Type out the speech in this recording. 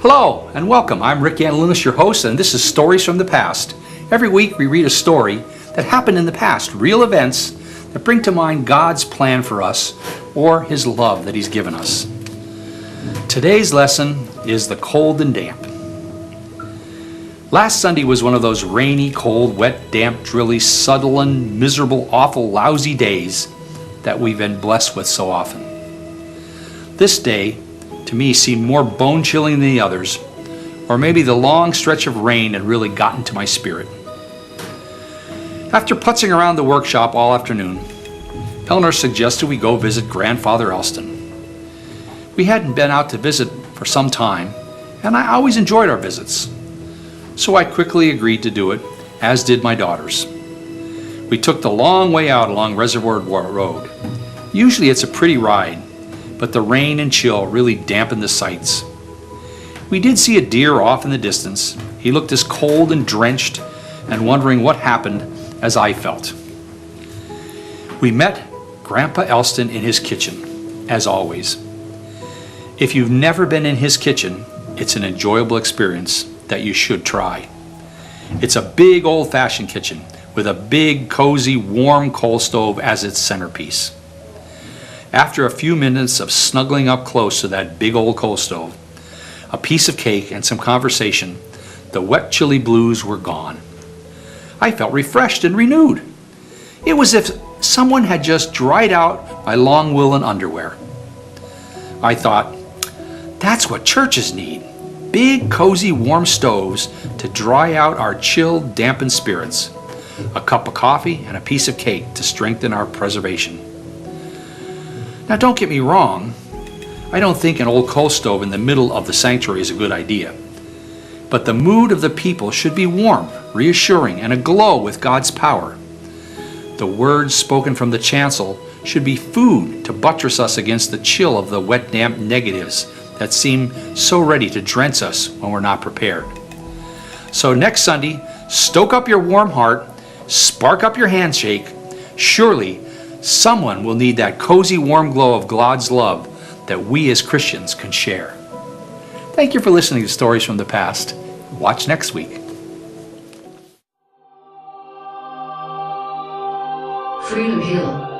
Hello and welcome. I'm Rick Anulinas, your host, and this is Stories from the Past. Every week we read a story that happened in the past, real events that bring to mind God's plan for us or His love that He's given us. Today's lesson is the cold and damp. Last Sunday was one of those rainy, cold, wet, damp, drilly, sudden, miserable, awful, lousy days that we've been blessed with so often. This day, to me, seemed more bone-chilling than the others, or maybe the long stretch of rain had really gotten to my spirit. After putzing around the workshop all afternoon, Eleanor suggested we go visit Grandfather Elston. We hadn't been out to visit for some time, and I always enjoyed our visits. So I quickly agreed to do it, as did my daughters. We took the long way out along Reservoir Road. Usually it's a pretty ride, but the rain and chill really dampened the sights. We did see a deer off in the distance. He looked as cold and drenched and wondering what happened as I felt. We met Grandpa Elston in his kitchen, as always. If you've never been in his kitchen, it's an enjoyable experience that you should try. It's a big old-fashioned kitchen with a big, cozy, warm coal stove as its centerpiece. After a few minutes of snuggling up close to that big old coal stove, a piece of cake and some conversation, the wet, chilly blues were gone. I felt refreshed and renewed. It was as if someone had just dried out my long woolen underwear. I thought, that's what churches need. Big, cozy, warm stoves to dry out our chilled, dampened spirits. A cup of coffee and a piece of cake to strengthen our preservation. Now don't get me wrong, I don't think an old coal stove in the middle of the sanctuary is a good idea. But the mood of the people should be warm, reassuring, and aglow with God's power. The words spoken from the chancel should be food to buttress us against the chill of the wet, damp negatives that seem so ready to drench us when we're not prepared. So next Sunday, stoke up your warm heart, spark up your handshake. Surely, someone will need that cozy, warm glow of God's love that we as Christians can share. Thank you for listening to Stories from the Past. Watch next week. Freedom Hill.